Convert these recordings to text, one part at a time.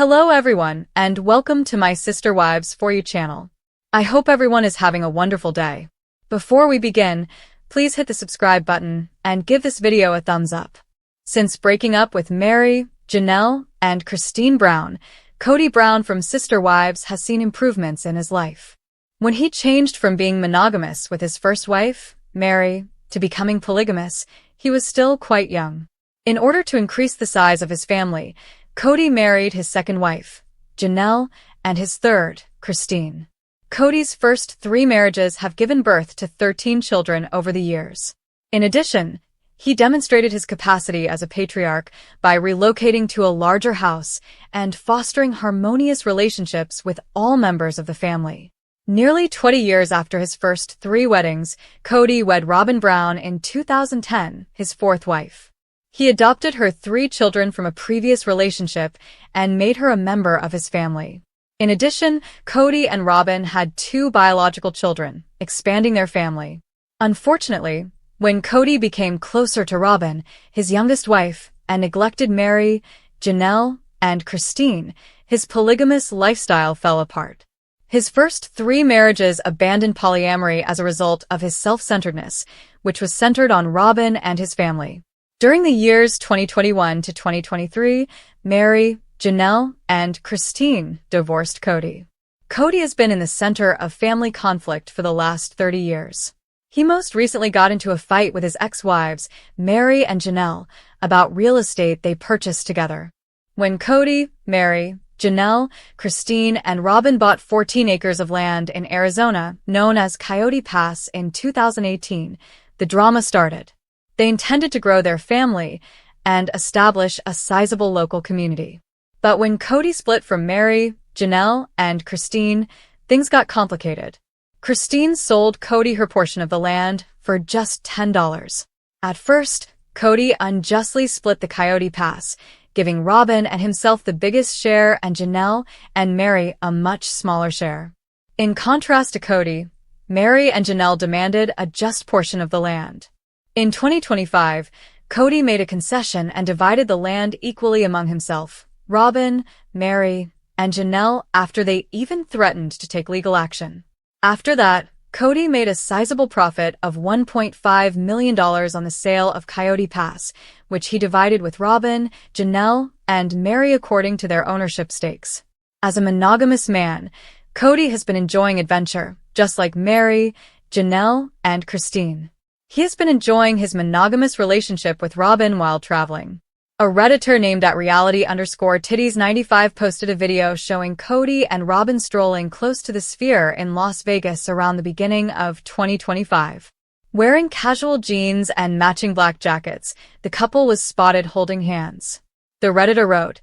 Hello everyone, and welcome to my Sister Wives For You channel. I hope everyone is having a wonderful day. Before we begin, please hit the subscribe button and give this video a thumbs up. Since breaking up with Meri, Janelle, and Christine Brown, Kody Brown from Sister Wives has seen improvements in his life. When he changed from being monogamous with his first wife, Meri, to becoming polygamous, he was still quite young. In order to increase the size of his family, Kody married his second wife, Janelle, and his third, Christine. Kody's first 3 marriages have given birth to 13 children over the years. In addition, he demonstrated his capacity as a patriarch by relocating to a larger house and fostering harmonious relationships with all members of the family. Nearly 20 years after his first 3 weddings, Kody wed Robyn Brown in 2010, his 4th wife. He adopted her 3 children from a previous relationship and made her a member of his family. In addition, Kody and Robyn had 2 biological children, expanding their family. Unfortunately, when Kody became closer to Robyn, his youngest wife, and neglected Meri, Janelle, and Christine, his polygamous lifestyle fell apart. His first 3 marriages abandoned polyamory as a result of his self-centeredness, which was centered on Robyn and his family. During the years 2021 to 2023, Meri, Janelle, and Christine divorced Kody. Kody has been in the center of family conflict for the last 30 years. He most recently got into a fight with his ex-wives, Meri and Janelle, about real estate they purchased together. When Kody, Meri, Janelle, Christine, and Robyn bought 14 acres of land in Arizona, known as Kody Pass, in 2018, the drama started. They intended to grow their family and establish a sizable local community. But when Kody split from Meri, Janelle, and Christine, things got complicated. Christine sold Kody her portion of the land for just $10. At first, Kody unjustly split the Kody Pass, giving Robyn and himself the biggest share and Janelle and Meri a much smaller share. In contrast to Kody, Meri and Janelle demanded a just portion of the land. In 2025, Kody made a concession and divided the land equally among himself, Robyn, Meri, and Janelle after they even threatened to take legal action. After that, Kody made a sizable profit of $1.5 million on the sale of Kody Pass, which he divided with Robyn, Janelle, and Meri according to their ownership stakes. As a monogamous man, Kody has been enjoying adventure, just like Meri, Janelle, and Christine. He has been enjoying his monogamous relationship with Robyn while traveling. A Redditor named @reality_titties95 posted a video showing Kody and Robyn strolling close to the Sphere in Las Vegas around the beginning of 2025. Wearing casual jeans and matching black jackets, the couple was spotted holding hands. The Redditor wrote,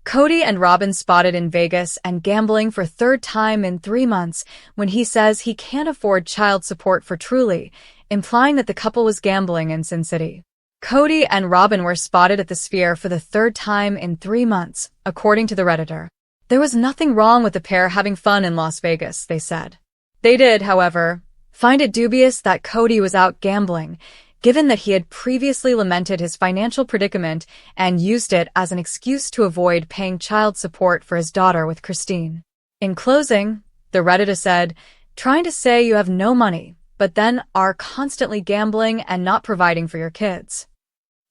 "Kody and Robyn spotted in Vegas and gambling for 3rd time in 3 months when he says he can't afford child support for Truly," implying that the couple was gambling in Sin City. Kody and Robyn were spotted at the Sphere for the 3rd time in 3 months, according to the Redditor. There was nothing wrong with the pair having fun in Las Vegas, they said. They did, however, find it dubious that Kody was out gambling, given that he had previously lamented his financial predicament and used it as an excuse to avoid paying child support for his daughter with Christine. In closing, the Redditor said, "Trying to say you have no money, but then are constantly gambling and not providing for your kids."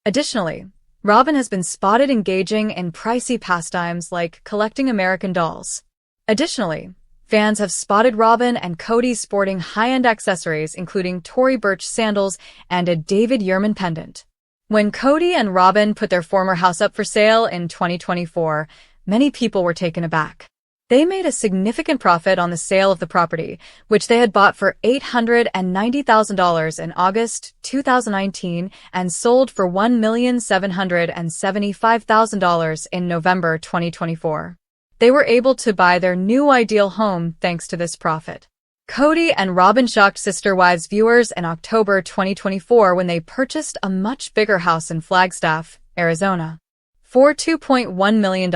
Additionally, Robyn has been spotted engaging in pricey pastimes like collecting American dolls. Additionally, fans have spotted Robyn and Kody sporting high-end accessories including Tory Burch sandals and a David Yurman pendant. When Kody and Robyn put their former house up for sale in 2024, many people were taken aback. They made a significant profit on the sale of the property, which they had bought for $890,000 in August 2019 and sold for $1,775,000 in November 2024. They were able to buy their new ideal home thanks to this profit. Kody and Robyn shocked Sister Wives viewers in October 2024 when they purchased a much bigger house in Flagstaff, Arizona. For $2.1 million,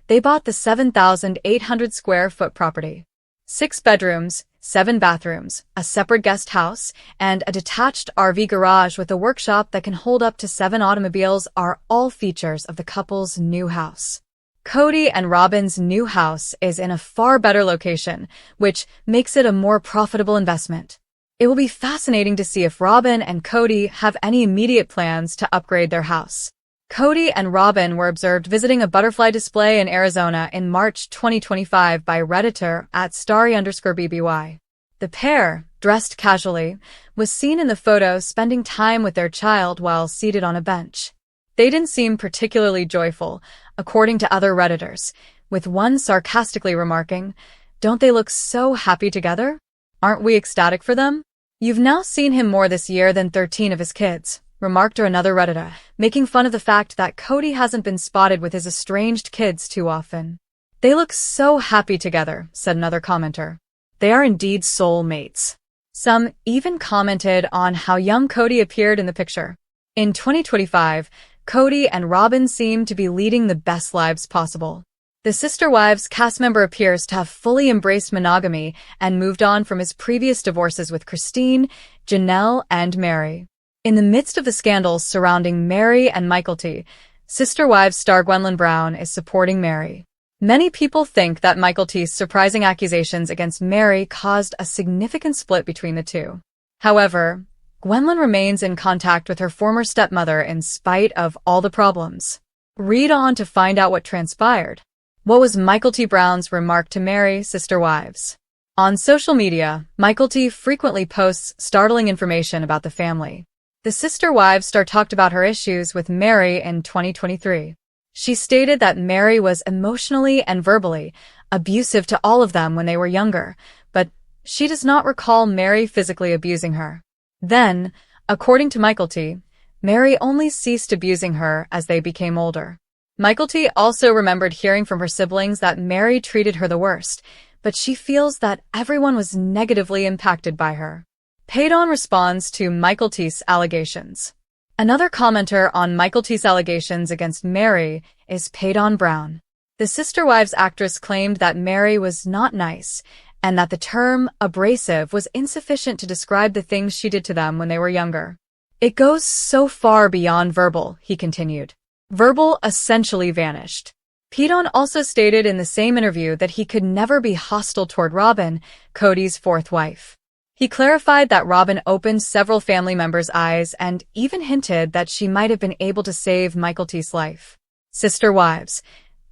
they bought the 7,800 square foot property. 6 bedrooms, 7 bathrooms, a separate guest house, and a detached RV garage with a workshop that can hold up to 7 automobiles are all features of the couple's new house. Kody and Robyn's new house is in a far better location, which makes it a more profitable investment. It will be fascinating to see if Robyn and Kody have any immediate plans to upgrade their house. Kody and Robyn were observed visiting a butterfly display in Arizona in March 2025 by Redditor at @starry_bby. The pair, dressed casually, was seen in the photo spending time with their child while seated on a bench. They didn't seem particularly joyful, according to other Redditors, with one sarcastically remarking, "Don't they look so happy together? Aren't we ecstatic for them? You've now seen him more this year than 13 of his kids," remarked another Redditor, making fun of the fact that Kody hasn't been spotted with his estranged kids too often. "They look so happy together," said another commenter. "They are indeed soul mates." Some even commented on how young Kody appeared in the picture. In 2025, Kody and Robyn seem to be leading the best lives possible. The Sister Wives cast member appears to have fully embraced monogamy and moved on from his previous divorces with Christine, Janelle, and Meri. In the midst of the scandals surrounding Meri and Mykelti, Sister Wives star Gwendolyn Brown is supporting Meri. Many people think that Mykelti's surprising accusations against Meri caused a significant split between the two. However, Gwendolyn remains in contact with her former stepmother in spite of all the problems. Read on to find out what transpired. What was Mykelti Brown's remark to Meri, Sister Wives? On social media, Mykelti frequently posts startling information about the family. The Sister Wives star talked about her issues with Meri in 2023. She stated that Meri was emotionally and verbally abusive to all of them when they were younger, but she does not recall Meri physically abusing her. Then, according to Mykelti, Meri only ceased abusing her as they became older. Mykelti also remembered hearing from her siblings that Meri treated her the worst, but she feels that everyone was negatively impacted by her. Paydon responds to Mykelti's allegations. Another commenter on Mykelti's allegations against Meri is Paydon Brown. The Sister Wives actress claimed that Meri was not nice, and that the term abrasive was insufficient to describe the things she did to them when they were younger. "It goes so far beyond verbal," he continued. "Verbal essentially vanished." Paydon also stated in the same interview that he could never be hostile toward Robyn, Kody's fourth wife. He clarified that Robyn opened several family members' eyes and even hinted that she might have been able to save Mykelti's life. Sister Wives.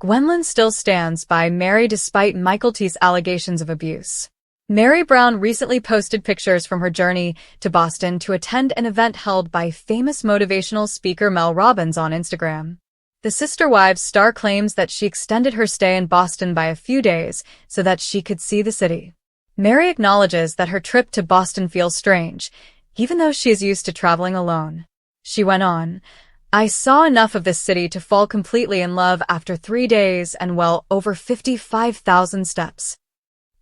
Gwendolyn still stands by Meri despite Mykelti's allegations of abuse. Meri Brown recently posted pictures from her journey to Boston to attend an event held by famous motivational speaker Mel Robbins on Instagram. The Sister Wives star claims that she extended her stay in Boston by a few days so that she could see the city. Meri acknowledges that her trip to Boston feels strange, even though she is used to traveling alone. She went on, "I saw enough of this city to fall completely in love after 3 days and well over 55,000 steps."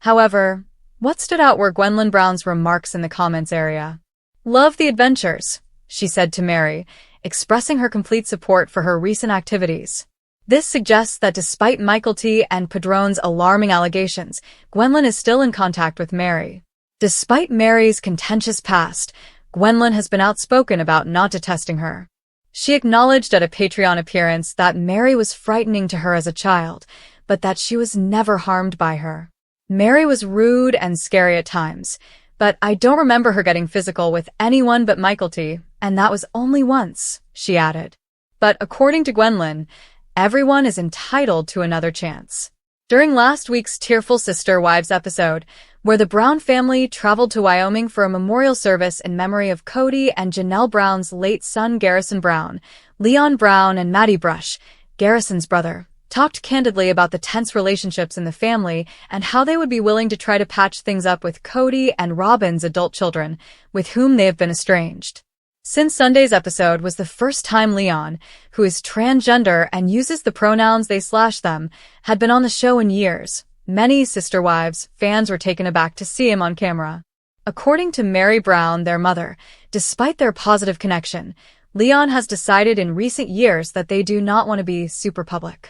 However, what stood out were Gwendolyn Brown's remarks in the comments area. "Love the adventures," she said to Meri, expressing her complete support for her recent activities. This suggests that despite Mykelti and Padron's alarming allegations, Gwendolyn is still in contact with Meri. Despite Meri's contentious past, Gwendolyn has been outspoken about not detesting her. She acknowledged at a Patreon appearance that Meri was frightening to her as a child, but that she was never harmed by her. "Meri was rude and scary at times, but I don't remember her getting physical with anyone but Mykelti, and that was only once," she added. But according to Gwendolyn, everyone is entitled to another chance. During last week's Tearful Sister Wives episode, where the Brown family traveled to Wyoming for a memorial service in memory of Kody and Janelle Brown's late son Garrison Brown, Leon Brown and Maddie Brush, Garrison's brother, talked candidly about the tense relationships in the family and how they would be willing to try to patch things up with Kody and Robyn's adult children, with whom they have been estranged. Since Sunday's episode was the first time Leon, who is transgender and uses the pronouns they/them, had been on the show in years, many Sister Wives fans were taken aback to see him on camera. According to Meri Brown, their mother, despite their positive connection, Leon has decided in recent years that they do not want to be super public.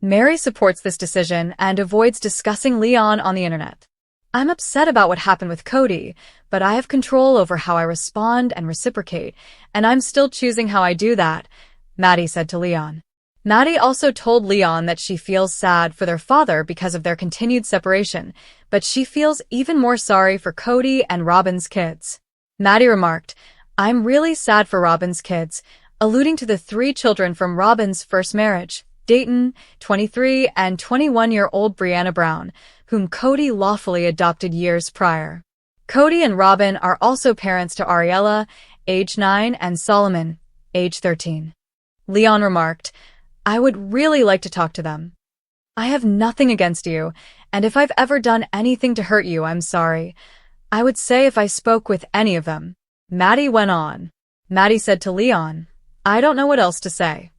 Meri supports this decision and avoids discussing Leon on the internet. "I'm upset about what happened with Kody, but I have control over how I respond and reciprocate, and I'm still choosing how I do that," Maddie said to Leon. Maddie also told Leon that she feels sad for their father because of their continued separation, but she feels even more sorry for Kody and Robyn's kids. Maddie remarked, "I'm really sad for Robyn's kids," alluding to the 3 children from Robyn's first marriage, Dayton, 23, and 21-year-old Brianna Brown, whom Kody lawfully adopted years prior. Kody and Robyn are also parents to Ariella, age 9, and Solomon, age 13. Leon remarked, "I would really like to talk to them. I have nothing against you, and if I've ever done anything to hurt you, I'm sorry. I would say if I spoke with any of them." Maddie went on. Maddie said to Leon, "I don't know what else to say.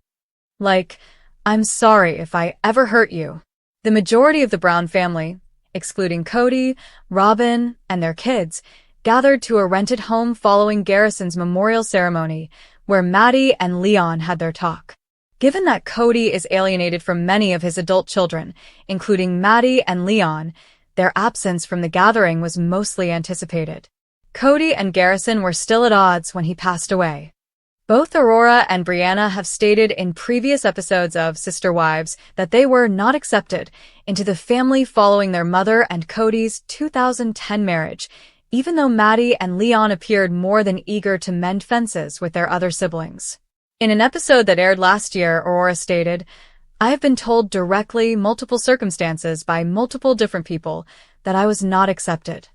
Like, I'm sorry if I ever hurt you." The majority of the Brown family, excluding Kody, Robyn, and their kids, gathered to a rented home following Garrison's memorial ceremony, where Maddie and Leon had their talk. Given that Kody is alienated from many of his adult children, including Maddie and Leon, their absence from the gathering was mostly anticipated. Kody and Garrison were still at odds when he passed away. Both Aurora and Brianna have stated in previous episodes of Sister Wives that they were not accepted into the family following their mother and Kody's 2010 marriage, even though Maddie and Leon appeared more than eager to mend fences with their other siblings. In an episode that aired last year, Aurora stated, "I have been told directly multiple circumstances by multiple different people that I was not accepted.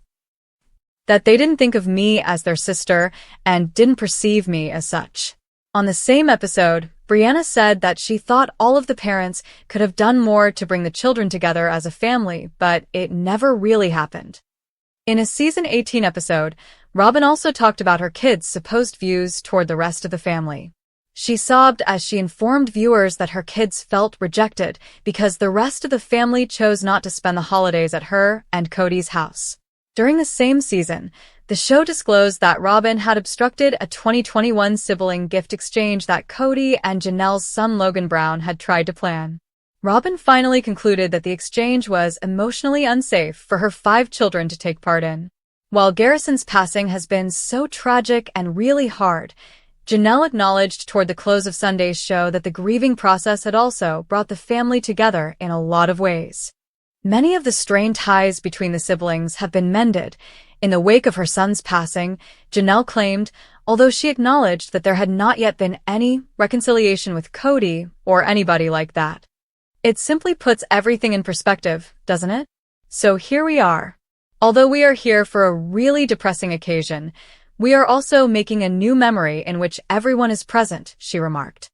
That they didn't think of me as their sister and didn't perceive me as such." On the same episode, Brianna said that she thought all of the parents could have done more to bring the children together as a family, but it never really happened. In a season 18 episode, Robyn also talked about her kids' supposed views toward the rest of the family. She sobbed as she informed viewers that her kids felt rejected because the rest of the family chose not to spend the holidays at her and Kody's house. During the same season, the show disclosed that Robyn had obstructed a 2021 sibling gift exchange that Kody and Janelle's son Logan Brown had tried to plan. Robyn finally concluded that the exchange was emotionally unsafe for her 5 children to take part in. While Garrison's passing has been so tragic and really hard, Janelle acknowledged toward the close of Sunday's show that the grieving process had also brought the family together in a lot of ways. Many of the strained ties between the siblings have been mended. In the wake of her son's passing, Janelle claimed, although she acknowledged that there had not yet been any reconciliation with Kody or anybody like that. It simply puts everything in perspective, doesn't it? So here we are. Although we are here for a really depressing occasion, we are also making a new memory in which everyone is present, she remarked.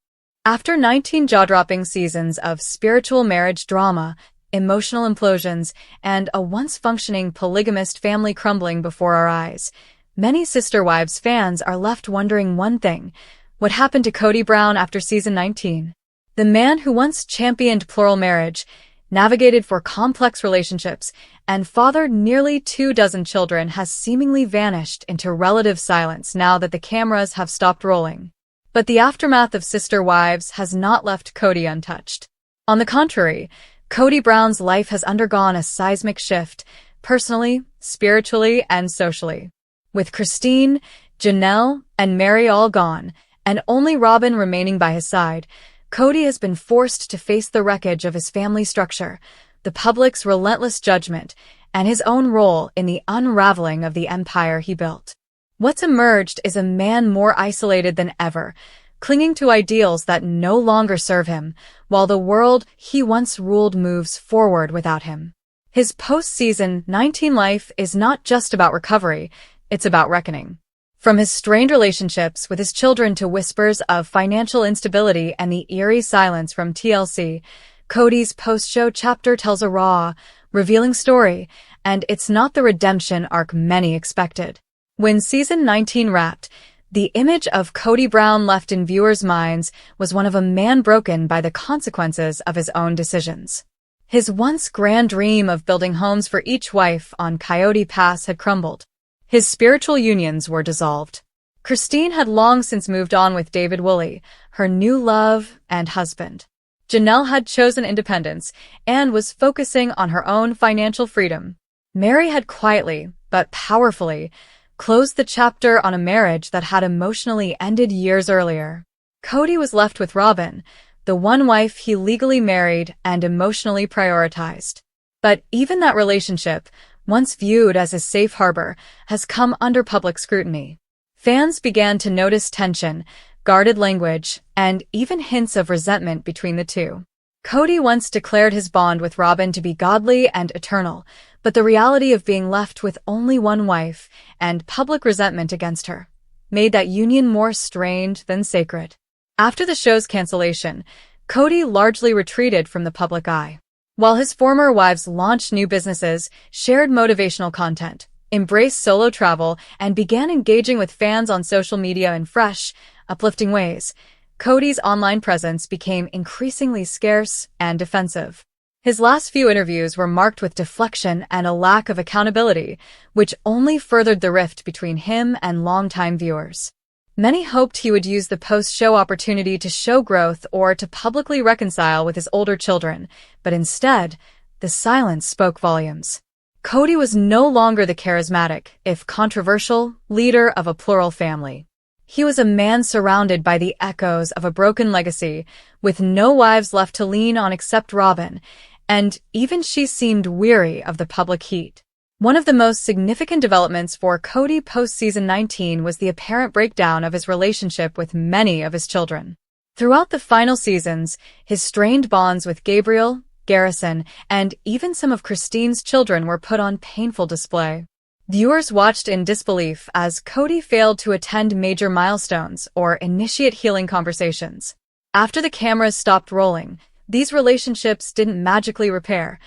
After 19 jaw-dropping seasons of spiritual marriage drama, emotional implosions, and a once-functioning polygamist family crumbling before our eyes, many Sister Wives fans are left wondering one thing: what happened to Kody Brown after season 19? The man who once championed plural marriage, navigated for complex relationships, and fathered nearly 24 children has seemingly vanished into relative silence now that the cameras have stopped rolling. But the aftermath of Sister Wives has not left Kody untouched. On the contrary, Kody Brown's life has undergone a seismic shift, personally, spiritually, and socially. With Christine, Janelle, and Meri all gone, and only Robyn remaining by his side, Kody has been forced to face the wreckage of his family structure, the public's relentless judgment, and his own role in the unraveling of the empire he built. What's emerged is a man more isolated than ever, clinging to ideals that no longer serve him, while the world he once ruled moves forward without him. His post-season 19 life is not just about recovery, it's about reckoning. From his strained relationships with his children to whispers of financial instability and the eerie silence from TLC, Kody's post-show chapter tells a raw, revealing story, and it's not the redemption arc many expected. When season 19 wrapped, the image of Kody Brown left in viewers' minds was one of a man broken by the consequences of his own decisions. His once grand dream of building homes for each wife on Coyote Pass had crumbled. His spiritual unions were dissolved. Christine had long since moved on with David Woolley, her new love and husband. Janelle had chosen independence and was focusing on her own financial freedom. Meri had quietly, but powerfully, closed the chapter on a marriage that had emotionally ended years earlier. Kody was left with Robyn, the one wife he legally married and emotionally prioritized. But even that relationship, once viewed as a safe harbor, has come under public scrutiny. Fans began to notice tension, guarded language, and even hints of resentment between the two. Kody once declared his bond with Robyn to be godly and eternal, but the reality of being left with only one wife and public resentment against her made that union more strained than sacred. After the show's cancellation, Kody largely retreated from the public eye. While his former wives launched new businesses, shared motivational content, embraced solo travel, and began engaging with fans on social media in fresh, uplifting ways, Kody's online presence became increasingly scarce and defensive. His last few interviews were marked with deflection and a lack of accountability, which only furthered the rift between him and longtime viewers. Many hoped he would use the post-show opportunity to show growth or to publicly reconcile with his older children, but instead, the silence spoke volumes. Kody was no longer the charismatic, if controversial, leader of a plural family. He was a man surrounded by the echoes of a broken legacy, with no wives left to lean on except Robyn, and even she seemed weary of the public heat. One of the most significant developments for Kody post-season 19 was the apparent breakdown of his relationship with many of his children. Throughout the final seasons, his strained bonds with Gabriel, Garrison, and even some of Christine's children were put on painful display. Viewers watched in disbelief as Kody failed to attend major milestones or initiate healing conversations. After the cameras stopped rolling, these relationships didn't magically repair.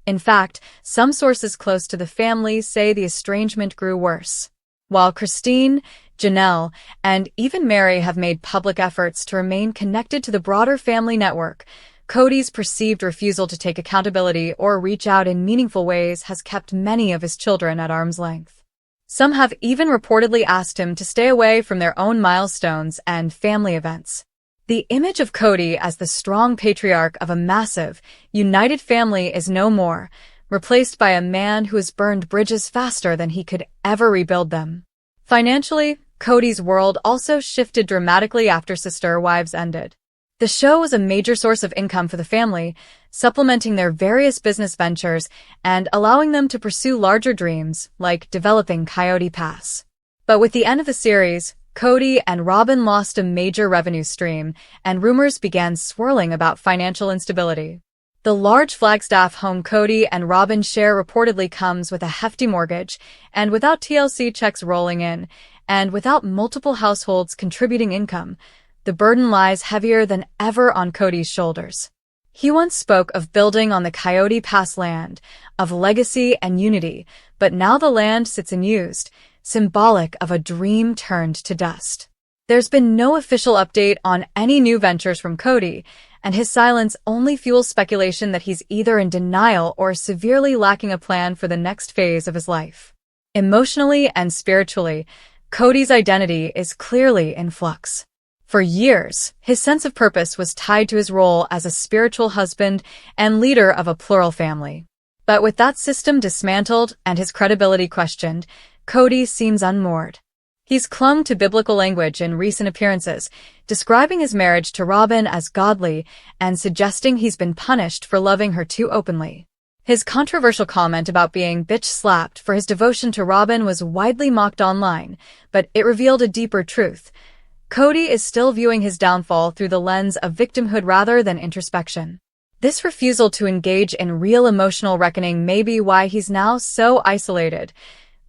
In fact, some sources close to the family say the estrangement grew worse. While Christine, Janelle, and even Meri have made public efforts to remain connected to the broader family network, Kody's perceived refusal to take accountability or reach out in meaningful ways has kept many of his children at arm's length. Some have even reportedly asked him to stay away from their own milestones and family events. The image of Kody as the strong patriarch of a massive, united family is no more, replaced by a man who has burned bridges faster than he could ever rebuild them. Financially, Kody's world also shifted dramatically after Sister Wives ended. The show was a major source of income for the family, supplementing their various business ventures and allowing them to pursue larger dreams, like developing Coyote Pass. But with the end of the series, Kody and Robyn lost a major revenue stream, and rumors began swirling about financial instability. The large Flagstaff home Kody and Robyn share reportedly comes with a hefty mortgage, and without TLC checks rolling in, and without multiple households contributing income, the burden lies heavier than ever on Kody's shoulders. He once spoke of building on the Coyote Pass land, of legacy and unity, but now the land sits unused, symbolic of a dream turned to dust. There's been no official update on any new ventures from Kody, and his silence only fuels speculation that he's either in denial or severely lacking a plan for the next phase of his life. Emotionally and spiritually, Kody's identity is clearly in flux. For years, his sense of purpose was tied to his role as a spiritual husband and leader of a plural family. But with that system dismantled and his credibility questioned, Kody seems unmoored. He's clung to biblical language in recent appearances, describing his marriage to Robyn as godly and suggesting he's been punished for loving her too openly. His controversial comment about being bitch-slapped for his devotion to Robyn was widely mocked online, but it revealed a deeper truth. Kody is still viewing his downfall through the lens of victimhood rather than introspection. This refusal to engage in real emotional reckoning may be why he's now so isolated,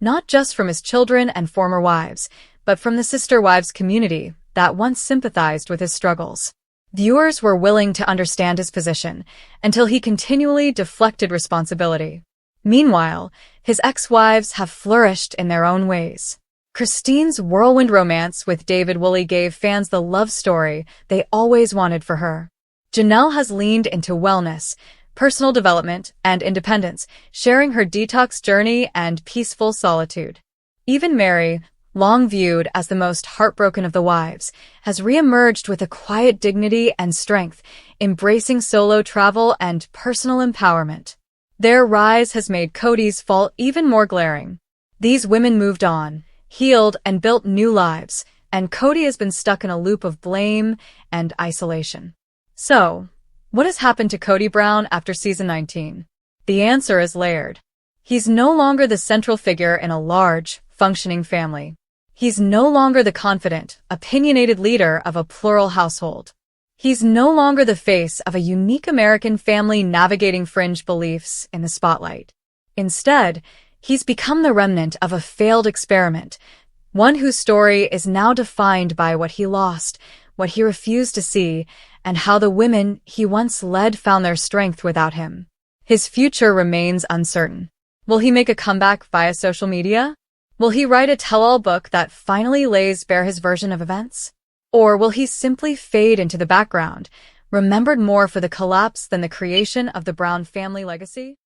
not just from his children and former wives, but from the Sister Wives community that once sympathized with his struggles. Viewers were willing to understand his position until he continually deflected responsibility. Meanwhile, his ex-wives have flourished in their own ways. Christine's whirlwind romance with David Woolley gave fans the love story they always wanted for her. Janelle has leaned into wellness, personal development, and independence, sharing her detox journey and peaceful solitude. Even Meri, long viewed as the most heartbroken of the wives, has re-emerged with a quiet dignity and strength, embracing solo travel and personal empowerment. Their rise has made Kody's fall even more glaring. These women moved on, healed, and built new lives, and Kody has been stuck in a loop of blame and isolation. So, what has happened to Kody Brown after season 19? The answer is layered. He's no longer the central figure in a large, functioning family. He's no longer the confident, opinionated leader of a plural household. He's no longer the face of a unique American family navigating fringe beliefs in the spotlight. Instead, he's become the remnant of a failed experiment, one whose story is now defined by what he lost, what he refused to see, and how the women he once led found their strength without him. His future remains uncertain. Will he make a comeback via social media? Will he write a tell-all book that finally lays bare his version of events? Or will he simply fade into the background, remembered more for the collapse than the creation of the Brown family legacy?